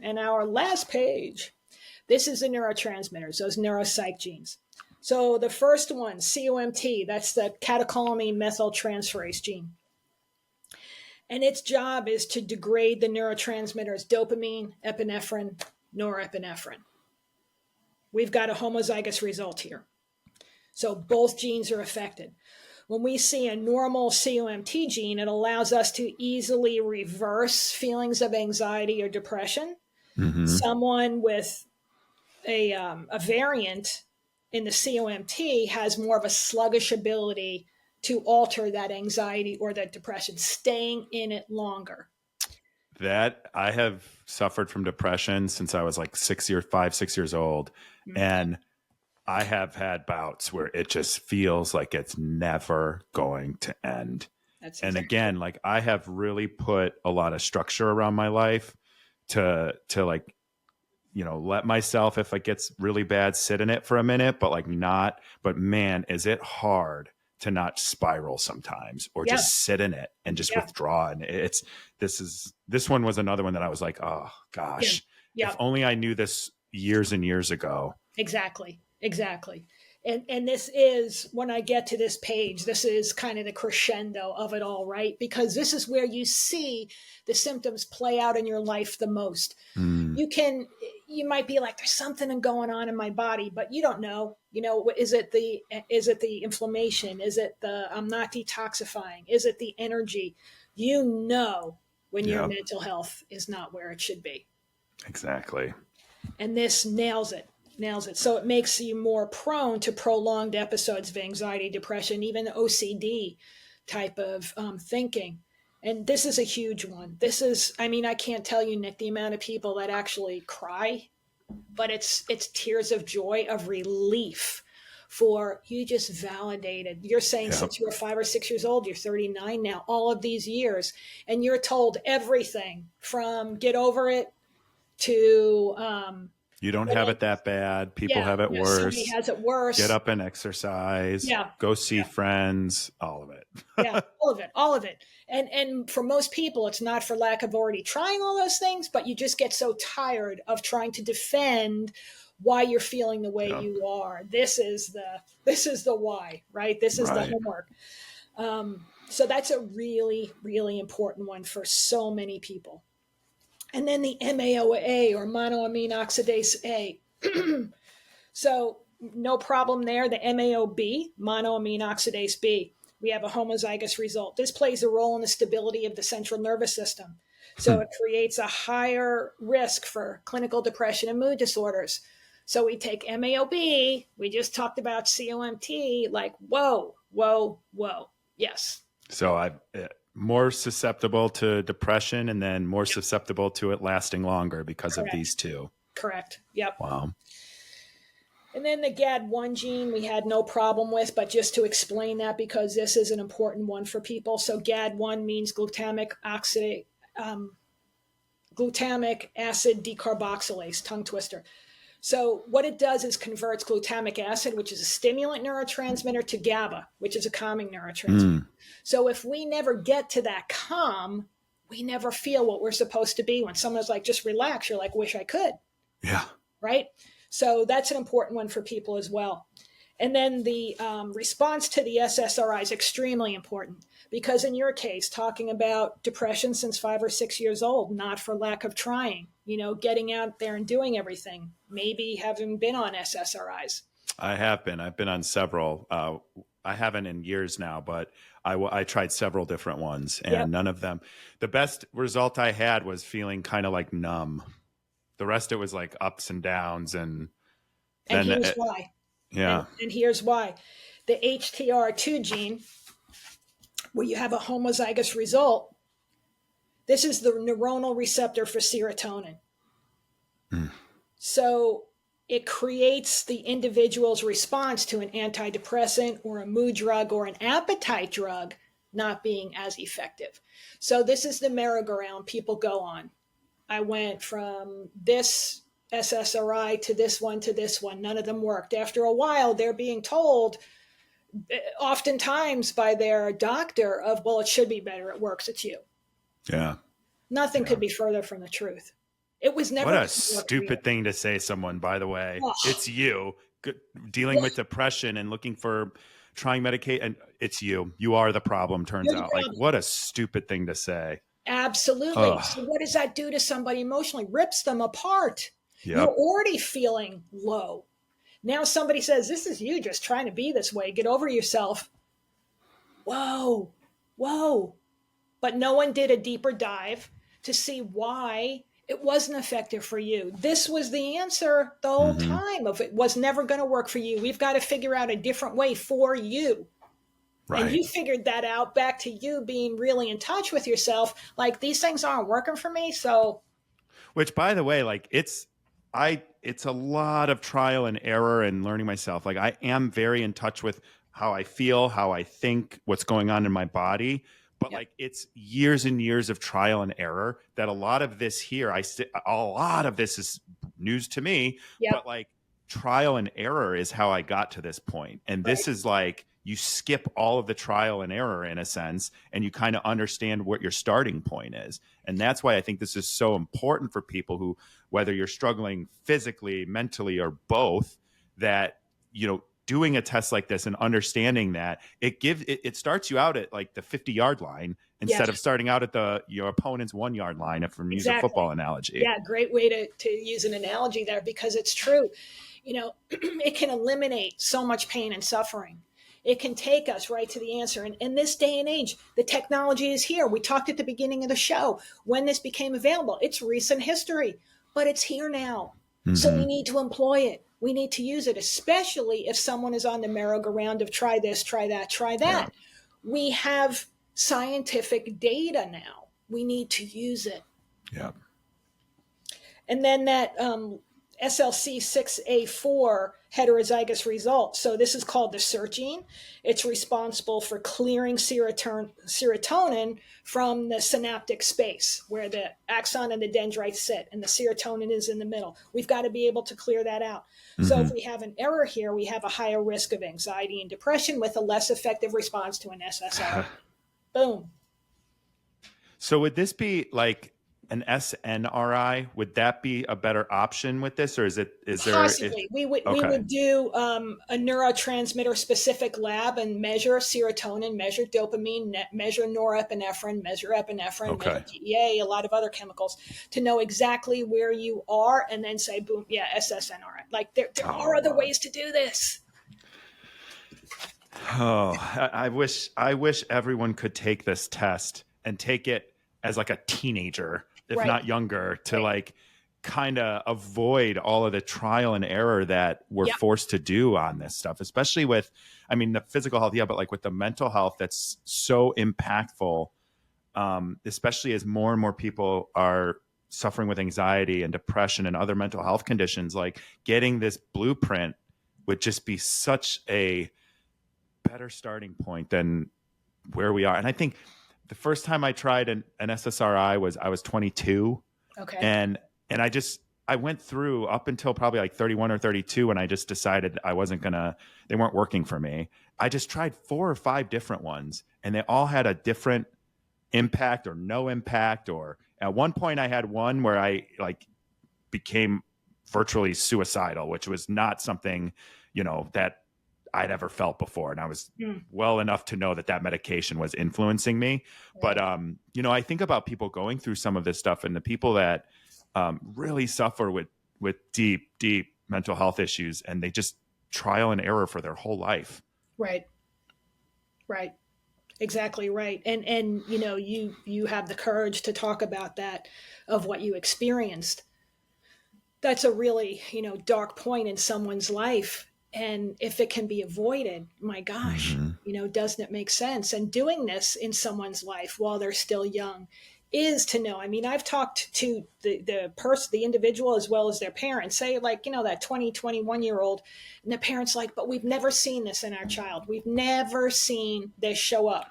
And our last page, this is the neurotransmitters, those neuropsych genes. So the first one, COMT, that's the catecholamine methyltransferase gene. And its job is to degrade the neurotransmitters dopamine, epinephrine, norepinephrine. We've got a homozygous result here. So both genes are affected. When we see a normal COMT gene, it allows us to easily reverse feelings of anxiety or depression. Mm-hmm. Someone with a variant in the COMT has more of a sluggish ability to alter that anxiety or that depression, staying in it longer. That I have suffered from depression since I was like 6 years old. Mm-hmm. And I have had bouts where it just feels like it's never going to end. And again, like I have really put a lot of structure around my life to like, you know, let myself, if it gets really bad, sit in it for a minute, but like not, but man, is it hard to not spiral sometimes or just sit in it and just withdraw. And this one was another one that I was like, oh gosh, if only I knew this years and years ago. Exactly. And this is, when I get to this page, this is kind of the crescendo of it all, right? Because this is where you see the symptoms play out in your life the most. You might be like, there's something going on in my body, but you don't know, is it the inflammation? Is it I'm not detoxifying? Is it the energy? When your mental health is not where it should be. Exactly. And this nails it. So it makes you more prone to prolonged episodes of anxiety, depression, even OCD type of thinking. And this is a huge one. I can't tell you, Nick, the amount of people that actually cry, but it's tears of joy, of relief for you just validated. You're saying since you were 5 or 6 years old, you're 39 now, all of these years, and you're told everything from get over it to you don't have it that bad. People have it worse. Somebody has it worse. Get up and exercise. Go see friends. All of it. all of it. And for most people, it's not for lack of already trying all those things, but you just get so tired of trying to defend why you're feeling the way you are. This is the why, right? This is the homework. So that's a really, really important one for so many people. And then the MAOA, or monoamine oxidase A. So no problem there. The MAOB, monoamine oxidase B. We have a homozygous result. This plays a role in the stability of the central nervous system. So it creates a higher risk for clinical depression and mood disorders. So we take MAOB, we just talked about COMT, like, whoa. Yes. So I'm more susceptible to depression and then more susceptible to it lasting longer because of these two. Correct. Yep. Wow. And then the GAD1 gene we had no problem with, but just to explain that, because this is an important one for people. So GAD1 means glutamic acid decarboxylase, tongue twister. So what it does is converts glutamic acid, which is a stimulant neurotransmitter, to GABA, which is a calming neurotransmitter. So if we never get to that calm, we never feel what we're supposed to be. When someone's like, just relax, you're like, wish I could. Yeah. Right? So that's an important one for people as well. And then the response to the SSRI is extremely important, because in your case, talking about depression since 5 or 6 years old, not for lack of trying, getting out there and doing everything, maybe having been on SSRIs. I have been. I've been on several. I haven't in years now, but I tried several different ones, and none of them. The best result I had was feeling kind of like numb. The rest, it was like ups and downs. And here's why. Yeah. And here's why. The HTR2 gene, where you have a homozygous result, this is the neuronal receptor for serotonin. So it creates the individual's response to an antidepressant or a mood drug or an appetite drug not being as effective. So this is the merry-go-round people go on. I went from this SSRI to this one. None of them worked. After a while, they're being told, oftentimes by their doctor, well, it should be better. It works. It's you. Yeah. Nothing could be further from the truth. It was never What going a to work for you. stupid thing to say someone, by the way. Oh, It's you dealing with depression and looking for trying Medicaid, and it's you. You are the problem, turns you're the out. Like, problem. what a stupid thing to say. Absolutely. Ugh. So what does that do to somebody emotionally? Rips them apart. You're Yep. already feeling low. Now somebody says, this is you just trying to be this way. Get over yourself. Whoa, whoa. But no one did a deeper dive to see why it wasn't effective for you. This was the answer the whole Mm-hmm. time of it was never going to work for you. We've got to figure out a different way for you. And Right. you figured that out back to you being really in touch with yourself. Like these things aren't working for me. So Which, by the way, like it's a lot of trial and error and learning myself. Like I am very in touch with how I feel, how I think, what's going on in my body. But yeah, like it's years and years of trial and error that a lot of this here, a lot of this is news to me. yep, But like trial and error is how I got to this point. And right. this is like you skip all of the trial and error in a sense, and you kind of understand what your starting point is. And that's why I think this is so important for people who, whether you're struggling physically, mentally, or both, that, you know, doing a test like this and understanding that it starts you out at like the 50-yard line Yes, instead of starting out at your opponent's 1-yard line, if I'm using a exactly. football analogy. Yeah, great way to use an analogy there because it's true. You know, it can eliminate so much pain and suffering. It can take us right to the answer. And in this day and age, the technology is here. We talked at the beginning of the show when this became available. It's recent history, but it's here now. So Mm-hmm. we need to employ it. We need to use it, especially if someone is on the merry-go-round of try this, try that, try Yeah. that. We have scientific data now. We need to use it. Yeah. And then that SLC6A4 heterozygous result. So this is called the SERT gene. It's responsible for clearing serotonin from the synaptic space where the axon and the dendrites sit, and the serotonin is in the middle. We've got to be able to clear that out. So Mm-hmm. if we have an error here, we have a higher risk of anxiety and depression with a less effective response to an SSRI. Boom. So would this be like an SNRI? Would that be a better option with this, or is there? Possibly, we Okay. would do a neurotransmitter specific lab and measure serotonin, measure dopamine, measure norepinephrine, measure epinephrine, Okay. measure DEA, a lot of other chemicals to know exactly where you are, and then say, boom, yeah, SSNRI. Like there Oh, are other wow. ways to do this. Oh, I wish everyone could take this test and take it as like a teenager, if Right, not younger, to right, like kind of avoid all of the trial and error that we're yep, forced to do on this stuff, especially with, I mean, the physical health, yeah, but like with the mental health, that's so impactful, especially as more and more people are suffering with anxiety and depression and other mental health conditions. Like getting this blueprint would just be such a better starting point than where we are. And I think the first time I tried an SSRI I was 22, okay, and I went through up until probably like 31 or 32 when I just decided they weren't working for me. I just tried 4 or 5 different ones, and they all had a different impact or no impact. Or at one point I had one where I like became virtually suicidal, which was not something, that I'd ever felt before. And I was well enough to know that medication was influencing me. right. But, I think about people going through some of this stuff, and the people that really suffer with deep, deep mental health issues, and they just trial and error for their whole life. Right, right. Exactly right. And you have the courage to talk about that, of what you experienced. That's a really, dark point in someone's life. And if it can be avoided, my gosh, Mm-hmm. doesn't it make sense? And doing this in someone's life while they're still young is to know. I mean, I've talked to the person, the individual, as well as their parents, say like, that 20, 21-year-old, and the parents like, but we've never seen this in our child. We've never seen this show up.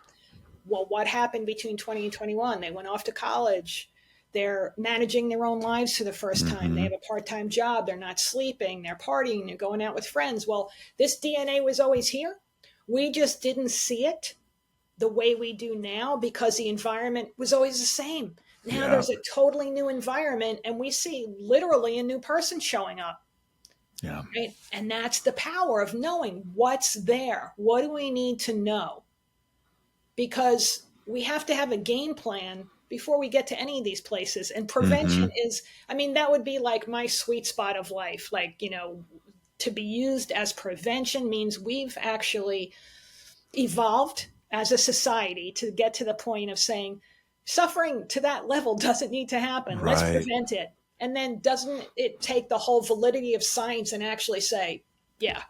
Well, what happened between 20 and 21? They went off to college. They're managing their own lives for the first time. They Mm-hmm. have a part-time job. They're not sleeping. They're partying. They're going out with friends. Well, this DNA was always here. We just didn't see it the way we do now because the environment was always the same. Now Yeah. there's a totally new environment, and we see literally a new person showing up. Yeah. Right? And that's the power of knowing what's there. What do we need to know? Because we have to have a game plan before we get to any of these places. And prevention is, I mean, that would be like my sweet spot of life. Like, you know, to be used as prevention means we've actually evolved as a society to get to the point of saying suffering to that level doesn't need to happen. Right. Let's prevent it. And then doesn't it take the whole validity of science and actually say, yeah.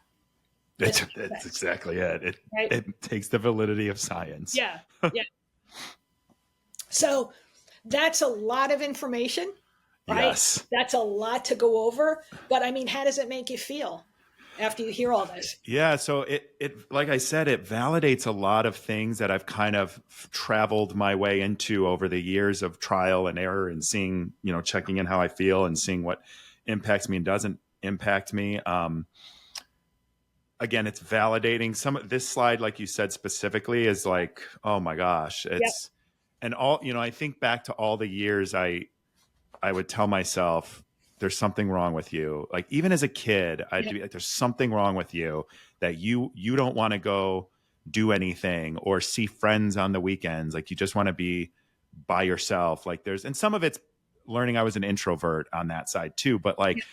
That's exactly it. Right? It takes the validity of science. Yeah. Yeah. So that's a lot of information, right? Yes. That's a lot to go over. But I mean, how does it make you feel after you hear all this? Yeah. So it like I said, it validates a lot of things that I've kind of traveled my way into over the years of trial and error and seeing, you know, checking in how I feel and seeing what impacts me and doesn't impact me. Again, it's validating some of this slide, like you said, specifically is like, oh my gosh, it's, and all, you know, I think back to all the years I would tell myself, there's something wrong with you. Like even as a kid, I'd be like, there's something wrong with you that you don't want to go do anything or see friends on the weekends. Like you just want to be by yourself. Like and some of it's learning I was an introvert on that side too. But like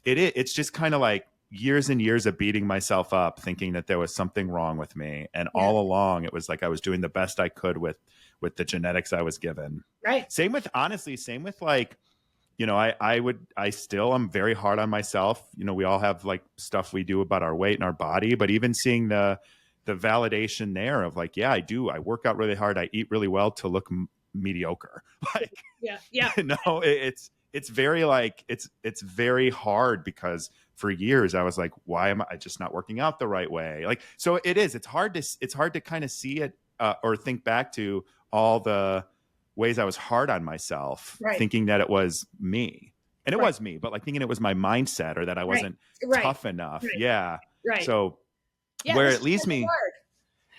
it's just kind of like years and years of beating myself up, thinking that there was something wrong with me. And all along, it was like I was doing the best I could with the genetics I was given. Right. Same with like, you know, I still am very hard on myself. You know, we all have like stuff we do about our weight and our body, but even seeing the validation there of like, yeah, I do. I work out really hard. I eat really well to look mediocre. Like, you know, it's very like, it's very hard because for years I was like, why am I just not working out the right way? Like, so it's hard to kind of see it or think back to all the ways I was hard on myself, thinking that it was me. And it was me, but like thinking it was my mindset or that I wasn't tough enough. Yeah. Right. So where it leaves me,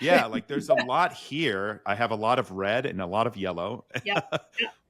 like there's a lot here. I have a lot of red and a lot of yellow.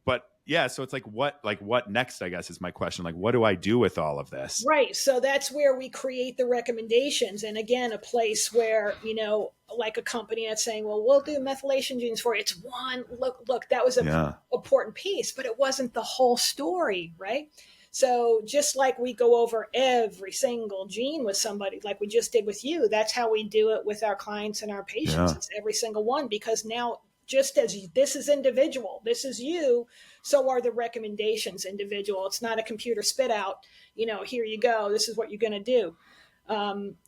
But yeah, so it's like what next, I guess is my question. Like, what do I do with all of this? Right. So that's where we create the recommendations. And again, a place where, you know, like a company that's saying, well, we'll do methylation genes for you. It's one, look, that was an important piece, but it wasn't the whole story, right? So just like we go over every single gene with somebody, like we just did with you, that's how we do it with our clients and our patients. It's every single one, because now just as this is individual, this is you, so are the recommendations individual. It's not a computer spit out, you know, here you go, this is what you're going to do.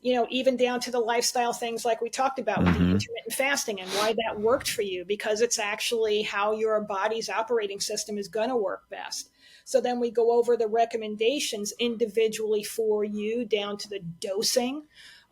You know, even down to the lifestyle things like we talked about with the intermittent fasting and why that worked for you, because it's actually how your body's operating system is going to work best. So then we go over the recommendations individually for you down to the dosing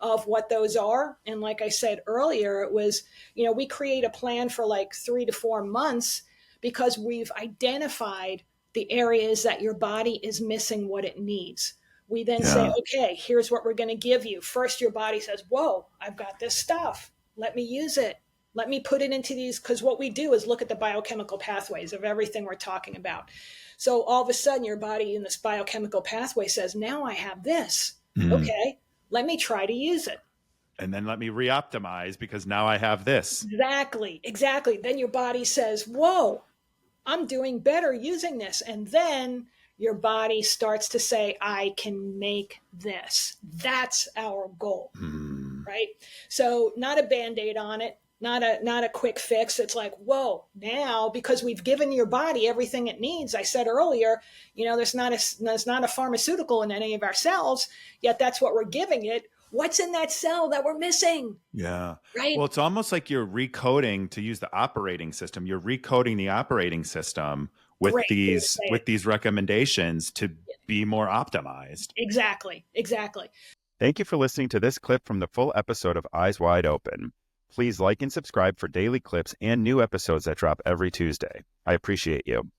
of what those are. And like I said earlier, it was, you know, we create a plan for like 3 to 4 months because we've identified the areas that your body is missing what it needs. We then say, okay, here's what we're going to give you. First, your body says, whoa, I've got this stuff. Let me use it. Let me put it into these. Because what we do is look at the biochemical pathways of everything we're talking about. So all of a sudden, your body in this biochemical pathway says, now I have this. Okay, let me try to use it. And then let me re-optimize because now I have this. Exactly. Then your body says, whoa, I'm doing better using this. And then your body starts to say, I can make this. That's our goal, right? So not a Band-Aid on it, not a quick fix. It's like, whoa, now, because we've given your body everything it needs. I said earlier, you know, there's not a pharmaceutical in any of our cells, yet that's what we're giving it. What's in that cell that we're missing? Yeah. Right. Well, it's almost like you're recoding, to use the operating system. You're recoding the operating system with these recommendations to be more optimized. Exactly. Thank you for listening to this clip from the full episode of Eyes Wide Open. Please like and subscribe for daily clips and new episodes that drop every Tuesday. I appreciate you.